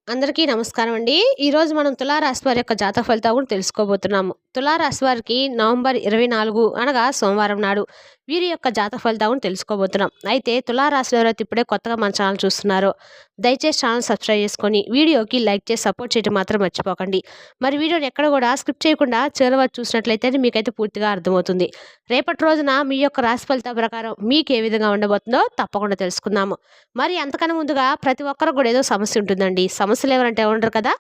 అందరికీ నమస్కారం అండి. ఈరోజు మనం తులారాశి వారి యొక్క జాతక ఫలితాలు కూడా తెలుసుకోబోతున్నాము. తులారాశి వారికి నవంబర్ 24 అనగా సోమవారం నాడు వీరి యొక్క జాతక ఫలితాలను తెలుసుకోబోతున్నాం. అయితే తులారాశిలో ఎవరైతే ఇప్పుడే కొత్తగా మన ఛానల్ చూస్తున్నారో దయచేసి ఛానల్ సబ్స్క్రైబ్ చేసుకొని వీడియోకి లైక్ చేసి సపోర్ట్ చేయడం మాత్రం మర్చిపోకండి. మరి వీడియోని ఎక్కడ కూడా స్కిప్ చేయకుండా చివరి వరకు చూసినట్లయితే మీకైతే పూర్తిగా అర్థమవుతుంది. రేపటి రోజున మీ యొక్క రాశి ఫలితాల ప్రకారం మీకు ఏ విధంగా ఉండబోతుందో తప్పకుండా తెలుసుకుందాము. మరి అంతకన్నా ముందుగా ప్రతి ఒక్కరికి కూడా ఏదో సమస్య ఉంటుందండి. సమస్యలు ఎవరంటే ఉండరు కదా.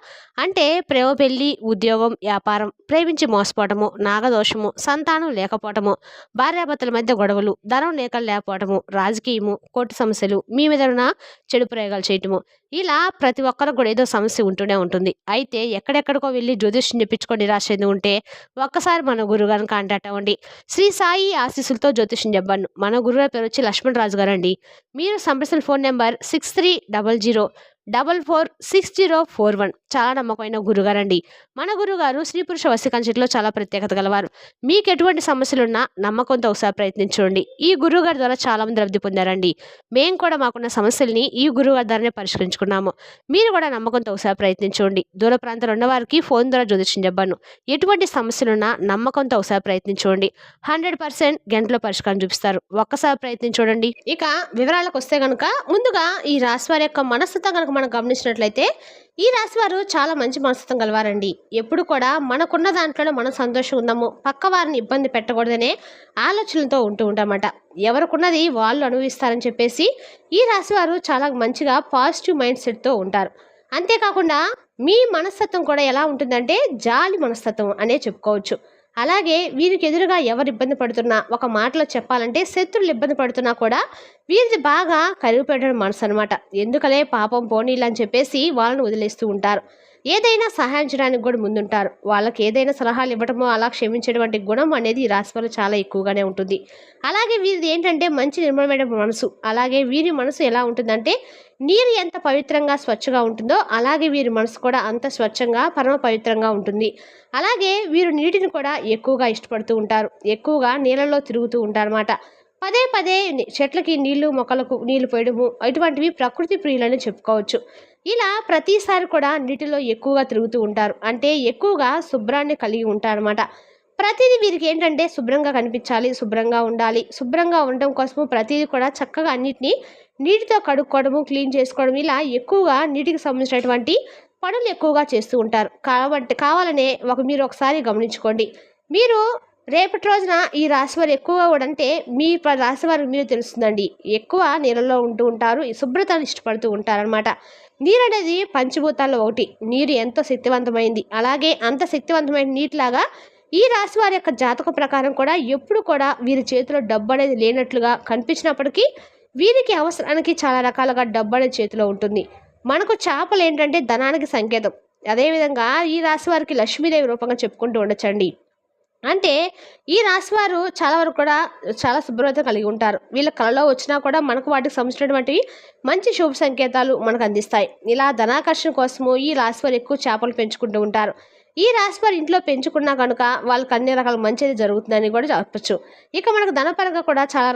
అంటే ప్రేమ, పెళ్లి, ఉద్యోగం, వ్యాపారం, ప్రేమించి మోసపోవటము, నాగదోషము, సంతానం లేకపోవటము, భార్యాభర్తల మధ్య గొడవలు, ధనం లేకపోవటము, రాజకీయము, కోర్టు సమస్యలు, మీ మీద ఉన్న చెడు ప్రయోగాలు చేయటము, ఇలా ప్రతి ఒక్కరికి కూడా ఏదో సమస్య ఉంటూనే ఉంటుంది. అయితే ఎక్కడెక్కడికో వెళ్ళి జ్యోతిష్యం చెప్పించుకొని నిరాశ చెంది ఉంటే ఒక్కసారి మన గురుగారిని కాంటాక్ట్ అవ్వండి. శ్రీ సాయి ఆశీస్సులతో జ్యోతిష్యం చెప్పాను. మన గురుగారి పేరు వచ్చి లక్ష్మణ్ రాజు గారు అండి. మీరు సంప్రదించిన ఫోన్ నెంబర్ 6300446041. చాలా నమ్మకమైన గురుగారండి. మన గురుగారు స్త్రీ పురుష వశీకరణలో చాలా ప్రత్యేకత గలవారు. మీకు ఎటువంటి సమస్యలున్నా నమ్మకంతో ఒకసారి ప్రయత్నించండి. ఈ గురువుగారి ద్వారా చాలా మంది లబ్ధి పొందారండి. మేము కూడా మాకున్న సమస్యల్ని ఈ గురువుగారి ద్వారానే పరిష్కరించుకున్నాము. మీరు కూడా నమ్మకంతో ఒకసారి ప్రయత్నించండి. దూర ప్రాంతాలు ఉన్నవారికి ఫోన్ ద్వారా జ్యోతిష్యం చెప్పాను. ఎటువంటి సమస్యలున్నా నమ్మకంతో ఒకసారి ప్రయత్నించండి. 100% గంటలో పరిష్కారం చూపిస్తారు. ఒక్కసారి ప్రయత్నించండి. ఇక వివరాలకు వస్తే కనుక ముందుగా ఈ రాశి వారి యొక్క మనస్తత్వం కనుక మనం గమనించినట్లయితే ఈ రాశి వారు చాలా మంచి మనస్తత్వం గలవారండి. ఎప్పుడు కూడా మనకున్న దాంట్లోనే మనం సంతోషంగా ఉందాము, పక్క వారిని ఇబ్బంది పెట్టకూడదనే ఆలోచనలతో ఉంటామన్నమాట. ఎవరికున్నది వాళ్ళు అనుభవిస్తారని చెప్పేసి ఈ రాశి వారు చాలా మంచిగా పాజిటివ్ మైండ్ సెట్తో ఉంటారు. అంతేకాకుండా మీ మనస్తత్వం కూడా ఎలా ఉంటుందంటే జాలి మనస్తత్వం అనే చెప్పుకోవచ్చు. అలాగే వీరికి ఎదురుగా ఎవరు ఇబ్బంది పడుతున్నా, ఒక మాటలో చెప్పాలంటే శత్రువులు ఇబ్బంది పడుతున్నా కూడా వీరిది బాగా కరిగిపోయడం మనసు అనమాట. ఎందుకలే పాపం పోనీలు అని చెప్పేసి వాళ్ళని వదిలేస్తూ ఉంటారు. ఏదైనా సహాయం చేయడానికి కూడా ముందుంటారు. వాళ్ళకి ఏదైనా సలహాలు ఇవ్వటమో అలా క్షమించేటువంటి గుణం అనేది ఈ రాశి వారు చాలా ఎక్కువగానే ఉంటుంది. అలాగే వీరిది ఏంటంటే మంచి నిర్మలమైన మనసు. అలాగే వీరి మనసు ఎలా ఉంటుందంటే నీరు ఎంత పవిత్రంగా స్వచ్ఛగా ఉంటుందో అలాగే వీరి మనసు కూడా అంత స్వచ్ఛంగా పరమ పవిత్రంగా ఉంటుంది. అలాగే వీరు నీటిని కూడా ఎక్కువగా ఇష్టపడుతూ ఉంటారు. ఎక్కువగా నీళ్ళలో తిరుగుతూ ఉంటారన్నమాట. పదే పదే చెట్లకి నీళ్లు, మొక్కలకు నీళ్లు పోయడము ఇటువంటివి ప్రకృతి ప్రియులని చెప్పుకోవచ్చు. ఇలా ప్రతిసారి కూడా నీటిలో ఎక్కువగా తిరుగుతూ ఉంటారు. అంటే ఎక్కువగా శుభ్రాన్ని కలిగి ఉంటారన్నమాట. ప్రతిదీ వీరికి ఏంటంటే శుభ్రంగా కనిపించాలి, శుభ్రంగా ఉండాలి. శుభ్రంగా ఉండడం కోసము ప్రతిదీ కూడా చక్కగా అన్నిటినీ నీటితో కడుక్కోవడము, క్లీన్ చేసుకోవడం, ఇలా ఎక్కువగా నీటికి సంబంధించినటువంటి పనులు ఎక్కువగా చేస్తూ ఉంటారు. కాబట్టి కావాలనే మీరు ఒకసారి గమనించుకోండి. మీరు రేపటి రోజున ఈ రాశి వారు ఎక్కువగా కూడా అంటే మీ రాశి వారికి మీరు తెలుస్తుందండి. ఎక్కువ నీళ్ళలో ఉంటూ ఉంటారు, శుభ్రతను ఇష్టపడుతూ ఉంటారనమాట. నీరు అనేది పంచభూతాల్లో ఒకటి. నీరు ఎంతో శక్తివంతమైంది. అలాగే అంత శక్తివంతమైన నీటిలాగా ఈ రాశి వారి యొక్క జాతక ప్రకారం కూడా ఎప్పుడు కూడా వీరి చేతిలో డబ్బు అనేది లేనట్లుగా కనిపించినప్పటికీ వీరికి అవసరానికి చాలా రకాలుగా డబ్బు అనేది చేతిలో ఉంటుంది. మనకు చేపలు ఏంటంటే ధనానికి సంకేతం. అదేవిధంగా ఈ రాశి వారికి లక్ష్మీదేవి రూపంగా చెప్పుకుంటూ ఉండొచ్చండి. అంటే ఈ రాశి వారు చాలా వరకు కూడా చాలా శుభ్రత కలిగి ఉంటారు. వీళ్ళ కళలో వచ్చినా కూడా మనకు వాటికి సంబంధించినటువంటివి మంచి శుభ సంకేతాలు మనకు అందిస్తాయి. ఇలా ధనాకర్షణ కోసము ఈ రాశి వారు ఎక్కువ చేపలు పెంచుకుంటూ ఉంటారు. ఈ రాశి వారు ఇంట్లో పెంచుకున్నా కనుక వాళ్ళకి అన్ని రకాల మంచిది జరుగుతుందని కూడా చెప్పచ్చు. ఇక మనకు ధనపరంగా కూడా చాలా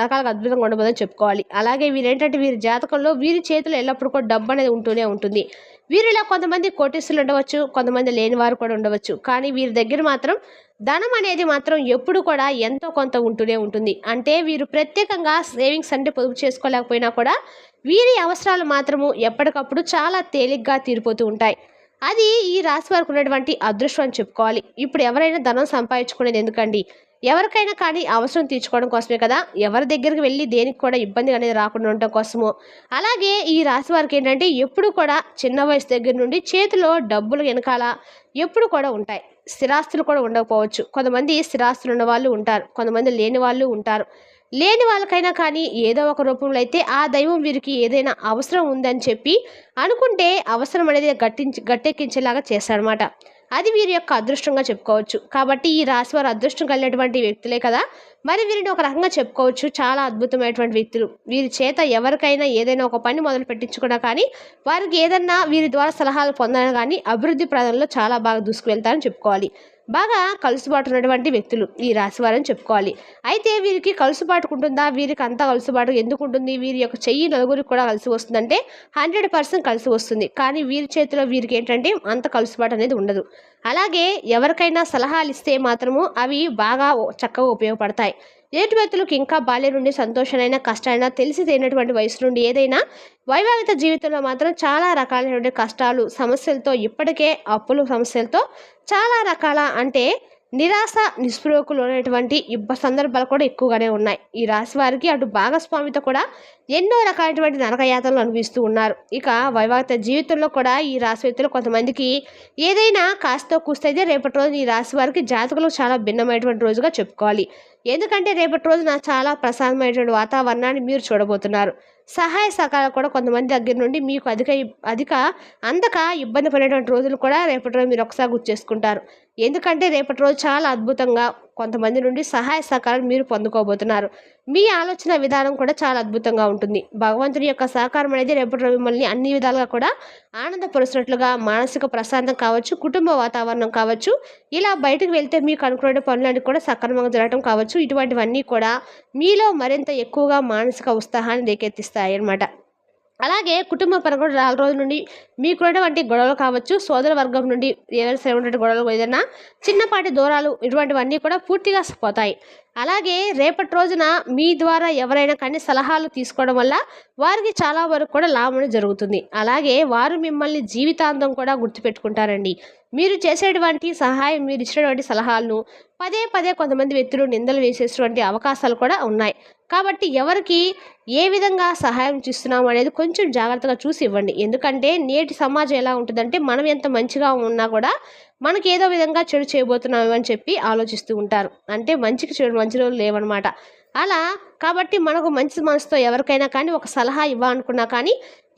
రకాలుగా అద్భుతంగా ఉండబోదని చెప్పుకోవాలి. అలాగే వీరేంటంటే వీరి జాతకంలో వీరి చేతిలో ఎల్లప్పుడూ కూడా డబ్బు అనేది ఉంటూనే ఉంటుంది. వీరిలో కొంతమంది కోటీశ్వరులు ఉండవచ్చు, కొంతమంది లేని వారు కూడా ఉండవచ్చు. కానీ వీరి దగ్గర మాత్రం ధనం అనేది మాత్రం ఎప్పుడు కూడా ఎంతో కొంత ఉంటూనే ఉంటుంది. అంటే వీరు ప్రత్యేకంగా సేవింగ్స్ అంటే పొదుపు చేసుకోలేకపోయినా కూడా వీరి అవసరాలు మాత్రము ఎప్పటికప్పుడు చాలా తేలిగ్గా తీరిపోతూ ఉంటాయి. అది ఈ రాశి వారికి ఉన్నటువంటి అదృష్టం అని చెప్పుకోవాలి. ఇప్పుడు ఎవరైనా ధనం సంపాదించుకునేది ఎందుకండి? ఎవరికైనా కానీ అవసరం తీర్చుకోవడం కోసమే కదా. ఎవరి దగ్గరికి వెళ్ళి దేనికి కూడా ఇబ్బంది అనేది రాకుండా ఉండటం కోసము. అలాగే ఈ రాశి వారికి ఏంటంటే ఎప్పుడు కూడా చిన్న వయసు దగ్గర నుండి చేతిలో డబ్బులు వెనకాల ఎప్పుడు కూడా ఉంటాయి. స్థిరాస్తులు కూడా ఉండకపోవచ్చు. కొంతమంది స్థిరాస్తులు ఉన్న వాళ్ళు ఉంటారు, కొంతమంది లేని వాళ్ళు ఉంటారు. లేని వాళ్ళకైనా కానీ ఏదో ఒక రూపంలో అయితే ఆ దైవం వీరికి ఏదైనా అవసరం ఉందని చెప్పి అనుకుంటే అవసరం అనేది గట్టెక్కించేలాగా చేస్తాడనమాట. అది వీరి యొక్క అదృష్టంగా చెప్పుకోవచ్చు. కాబట్టి ఈ రాశి వారు అదృష్టం కలిగినటువంటి వ్యక్తులే కదా. మరి వీరిని ఒక రకంగా చెప్పుకోవచ్చు చాలా అద్భుతమైనటువంటి వ్యక్తులు. వీరి చేత ఎవరికైనా ఏదైనా ఒక పని మొదలు పెట్టించుకున్నా కానీ వారికి ఏదన్నా వీరి ద్వారా సలహాలు పొందాలని కానీ అభివృద్ధి ప్రదంలో చాలా బాగా దూసుకువెళ్తారని చెప్పుకోవాలి. బాగా కలుసుబాటు ఉన్నటువంటి వ్యక్తులు ఈ రాశి వారని చెప్పుకోవాలి. అయితే వీరికి కలుసుబాటు ఉంటుందా? వీరికి అంత కలుసుబాటు ఎందుకు ఉంటుంది? వీరి యొక్క చెయ్యి నలుగురికి కూడా కలిసి వస్తుందంటే 100% కలిసి వస్తుంది. కానీ వీరి చేతిలో వీరికి ఏంటంటే అంత కలుసుబాటు అనేది ఉండదు. అలాగే ఎవరికైనా సలహాలు ఇస్తే మాత్రము అవి బాగా చక్కగా ఉపయోగపడతాయి. ఎదుటి వ్యక్తులకు ఇంకా బాల్యం నుండి సంతోషాలైనా కష్టాలైనా తెలిసి తేనటువంటి వయసు నుండి ఏదైనా వైవాహిక జీవితంలో మాత్రం చాలా రకాలైనటువంటి కష్టాలు సమస్యలతో ఇప్పటికే అప్పులు సమస్యలతో చాలా రకాల అంటే నిరాశ నిస్పృహకు అనేటువంటి సందర్భాలు కూడా ఎక్కువగానే ఉన్నాయి. ఈ రాశి వారికి అటు భాగస్వామితో కూడా ఎన్నో రకాలైనటువంటి నరకయాతనలు అనుభవిస్తూ ఉన్నారు. ఇక వైవాహిక జీవితంలో కూడా ఈ రాశి వ్యక్తులు కొంతమందికి ఏదైనా కాస్తో కూస్తైతే రేపటి రోజు ఈ రాశి వారికి జాతకులు చాలా భిన్నమైనటువంటి రోజుగా చెప్పుకోవాలి. ఎందుకంటే రేపటి రోజున చాలా ప్రశాంతమైనటువంటి వాతావరణాన్ని మీరు చూడబోతున్నారు. సహాయ సహకారాలు కూడా కొంతమంది దగ్గర నుండి మీకు అధిక అందక ఇబ్బంది పడేటువంటి రోజులు కూడా రేపటి రోజు మీరు ఒకసారి గుర్తు చేసుకుంటారు. ఎందుకంటే రేపటి రోజు చాలా అద్భుతంగా కొంతమంది నుండి సహాయ సహకారాలు మీరు పొందుకోబోతున్నారు. మీ ఆలోచన విధానం కూడా చాలా అద్భుతంగా ఉంటుంది. భగవంతుని యొక్క సహకారం అనేది రేపటి రోజు మిమ్మల్ని అన్ని విధాలుగా కూడా ఆనందపరుస్తున్నట్లుగా మానసిక ప్రశాంతం కావచ్చు, కుటుంబ వాతావరణం కావచ్చు, ఇలా బయటకు వెళ్తే మీకు అనుకునే పనులన్నీ కూడా సక్రమంగా జరగడం కావచ్చు, ఇటువంటివన్నీ కూడా మీలో మరింత ఎక్కువగా మానసిక ఉత్సాహాన్ని రేకెత్తిస్తాయి అన్నమాట. అలాగే కుటుంబ పరంగా 4 రోజుల నుండి మీకున్నటువంటి గొడవలు కావచ్చు, సోదర వర్గం నుండి ఏదైనా గొడవలు ఏదైనా చిన్నపాటి దూరాలు ఇటువంటివన్నీ కూడా పూర్తిగా పోతాయి. అలాగే రేపటి రోజున మీ ద్వారా ఎవరైనా కానీ సలహాలు తీసుకోవడం వల్ల వారికి చాలా వరకు కూడా లాభం జరుగుతుంది. అలాగే వారు మిమ్మల్ని జీవితాంతం కూడా గుర్తుపెట్టుకుంటారండి. మీరు చేసేటువంటి సహాయం, మీరు ఇచ్చినటువంటి సలహాలను పదే పదే కొంతమంది వ్యక్తులు నిందలు వేసేటువంటి అవకాశాలు కూడా ఉన్నాయి. కాబట్టి ఎవరికి ఏ విధంగా సహాయం చేస్తున్నాము అనేది కొంచెం జాగ్రత్తగా చూసి ఇవ్వండి. ఎందుకంటే నేటి సమాజం ఎలా ఉంటుందంటే మనం ఎంత మంచిగా ఉన్నా కూడా మనకి ఏదో విధంగా చెడు చేయబోతున్నాము అని చెప్పి ఆలోచిస్తూ ఉంటారు. అంటే మంచికి చెడు మంచి రోజులు లేవన్నమాట. అలా కాబట్టి మనకు మంచి మనసుతో ఎవరికైనా కానీ ఒక సలహా ఇవ్వాలనుకున్నా కానీ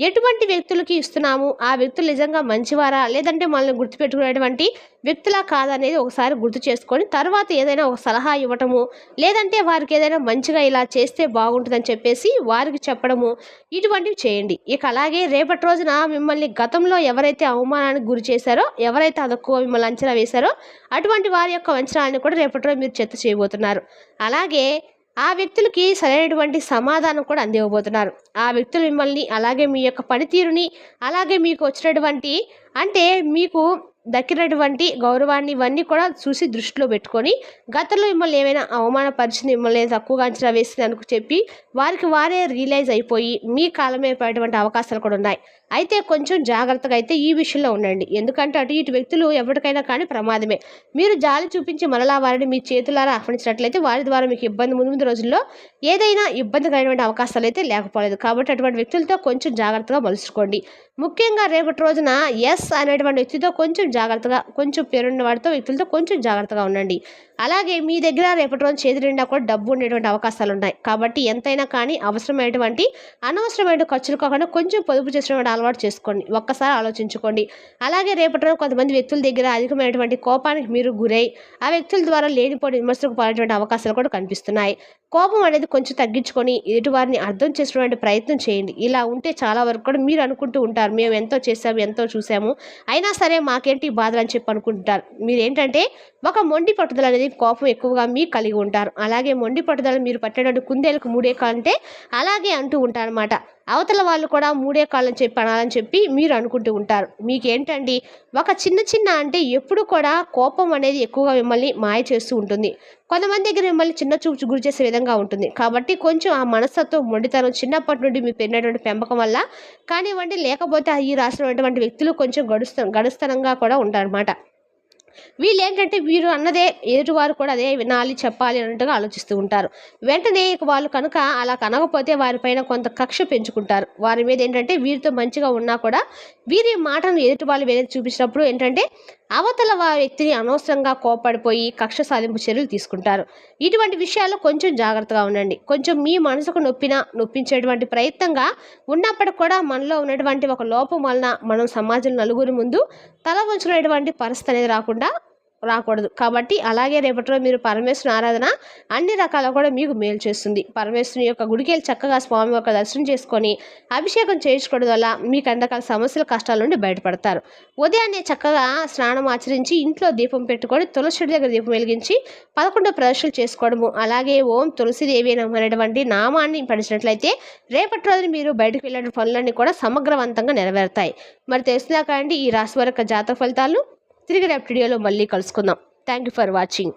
ఎటువంటి వ్యక్తులకి ఇస్తున్నాము, ఆ వ్యక్తులు నిజంగా మంచివారా లేదంటే మనల్ని గుర్తుపెట్టుకునేటువంటి వ్యక్తులా కాదనేది ఒకసారి గుర్తు చేసుకొని తర్వాత ఏదైనా ఒక సలహా ఇవ్వటము, లేదంటే వారికి ఏదైనా మంచిగా ఇలా చేస్తే బాగుంటుందని చెప్పేసి వారికి చెప్పడము, ఇటువంటివి చేయండి. ఇక అలాగే రేపటి రోజున మిమ్మల్ని గతంలో ఎవరైతే అవమానానికి గురి చేశారో, ఎవరైతే అదక్కువ మిమ్మల్ని అంచనా వేశారో అటువంటి వారి యొక్క అంచనాలను కూడా రేపటి రోజు మీరు చెత్త చేయబోతున్నారు. అలాగే ఆ వ్యక్తులకి సరైనటువంటి సమాధానం కూడా అందివ్వబోతున్నారు. ఆ వ్యక్తులు మిమ్మల్ని అలాగే మీ యొక్క పనితీరుని అలాగే మీకు వచ్చినటువంటి అంటే మీకు దక్కినటువంటి గౌరవాన్ని ఇవన్నీ కూడా చూసి దృష్టిలో పెట్టుకొని గతంలో మిమ్మల్ని ఏమైనా అవమానపరిచింది, మిమ్మల్ని తక్కువగా అంచనా వేసింది అనుకు చెప్పి వారికి వారే రియలైజ్ అయిపోయి మీ కాలమే పడేటువంటి అవకాశాలు కూడా ఉన్నాయి. అయితే కొంచెం జాగ్రత్తగా అయితే ఈ విషయంలో ఉండండి. ఎందుకంటే అటు ఇటు వ్యక్తులు ఎవరికైనా కానీ ప్రమాదమే. మీరు జాలి చూపించి మరలా వారిని మీ చేతులారా ఆహ్వానించినట్లయితే వారి ద్వారా మీకు ఇబ్బంది ముందు రోజుల్లో ఏదైనా ఇబ్బంది కలిగినటువంటి అవకాశాలు అయితే లేకపోలేదు. కాబట్టి అటువంటి వ్యక్తులతో కొంచెం జాగ్రత్తగా మలుచుకోండి. ముఖ్యంగా రేపటి రోజున ఎస్ అనేటువంటి వ్యక్తితో కొంచెం జాగ్రత్తగా, కొంచెం పేరున్న వాడితో వ్యక్తులతో కొంచెం జాగ్రత్తగా ఉండండి. అలాగే మీ దగ్గర రేపటి రోజు చేతి నిండా కూడా డబ్బు ఉండేటువంటి అవకాశాలు ఉన్నాయి. కాబట్టి ఎంతైనా కానీ అవసరమైనటువంటి అనవసరమైన ఖర్చులు కాకుండా కొంచెం పొదుపు చేసినటువంటి అలవాటు చేసుకోండి. ఒక్కసారి ఆలోచించుకోండి. అలాగే రేపటి రోజు కొంతమంది వ్యక్తుల దగ్గర అధికమైనటువంటి కోపానికి మీరు గురై ఆ వ్యక్తుల ద్వారా లేనిపోని విమర్శలకు పాల్గొనే అవకాశాలు కూడా కనిపిస్తున్నాయి. కోపం అనేది కొంచెం తగ్గించుకొని ఎదుటివారిని అర్థం చేసుకునే ప్రయత్నం చేయండి. ఇలా ఉంటే చాలా వరకు కూడా మీరు అనుకుంటూ ఉంటారు, మేము ఎంతో చేసాము, ఎంతో చూసాము, అయినా సరే మాకేంటి బాధలు అని చెప్పి అనుకుంటారు. మీరేంటంటే ఒక మొండి పట్టుదల అనేది కోపం ఎక్కువగా మీకు కలిగి ఉంటారు. అలాగే మొండి పట్టుదల మీరు పట్టేటట్టు కుందేలకు 3 కాళ్ళంటే అలాగే అంటూ ఉంటారన్నమాట. అవతల వాళ్ళు కూడా 3 కాళ్ళని చెప్పి అనాలని చెప్పి మీరు అనుకుంటూ ఉంటారు. మీకేంటండి ఒక చిన్న అంటే ఎప్పుడు కూడా కోపం అనేది ఎక్కువగా మిమ్మల్ని మాయ చేస్తూ ఉంటుంది. కొంతమంది దగ్గర మిమ్మల్ని చిన్న చూపు గురి చేసే విధంగా ఉంటుంది. కాబట్టి కొంచెం ఆ మనస్తత్వం, మొండితనం చిన్నప్పటి నుండి మీ పెరిగినటువంటి పెంపకం వల్ల కానివ్వండి, లేకపోతే ఈ రాసినటువంటి వ్యక్తులు కొంచెం గడుస్తనంగా కూడా ఉంటారన్నమాట. వీళ్ళు ఏంటంటే వీరు అన్నదే ఎదుటివారు కూడా అదే వినాలి, చెప్పాలి అన్నట్టుగా ఆలోచిస్తూ ఉంటారు. వెంటనే వాళ్ళు కనుక అలా కనకపోతే వారిపైన కొంత కక్ష పెంచుకుంటారు. వారి మీద ఏంటంటే వీరితో మంచిగా ఉన్నా కూడా వీరి మాటను ఎదుటి వాళ్ళు వేరే చూపించినప్పుడు ఏంటంటే అవతల వ్యక్తిని అనవసరంగా కోపడిపోయి కక్ష సాధింపు చర్యలు తీసుకుంటారు. ఇటువంటి విషయాల్లో కొంచెం జాగ్రత్తగా ఉండండి. కొంచెం మీ మనసుకు నొప్పించేటువంటి ప్రయత్నంగా ఉన్నప్పటికి కూడా మనలో ఉన్నటువంటి ఒక లోపం వలన మనం సమాజం నలుగురి ముందు తల వంచుకునేటువంటి పరిస్థితి అనేది రాకుండా రాకూడదు. కాబట్టి అలాగే రేపటి రోజు మీరు పరమేశ్వరుని ఆరాధన అన్ని రకాల కూడా మీకు మేలు చేస్తుంది. పరమేశ్వరుని యొక్క గుడికెళ్ళి చక్కగా స్వామి యొక్క దర్శనం చేసుకొని అభిషేకం చేయించుకోవడం వల్ల మీకు అన్ని రకాల సమస్యల కష్టాల నుండి బయటపడతారు. ఉదయాన్నే చక్కగా స్నానం ఆచరించి ఇంట్లో దీపం పెట్టుకొని తులసి దగ్గర దీపం వెలిగించి 11 ప్రదక్షిణలు చేసుకోవడము, అలాగే ఓం తులసిదేవి నమః అనేటువంటి నామాన్ని పఠించినట్లయితే రేపటి రోజున మీరు బయటకు వెళ్ళిన పనులన్నీ కూడా సమగ్రవంతంగా నెరవేరుతాయి. మరి తెలిసినాక అండి ఈ రాశి వారి యొక్క జాతక ఫలితాలను తిరిగి రేపటి వీడియోలో మళ్ళీ కలుసుకుందాం. Thank you for watching.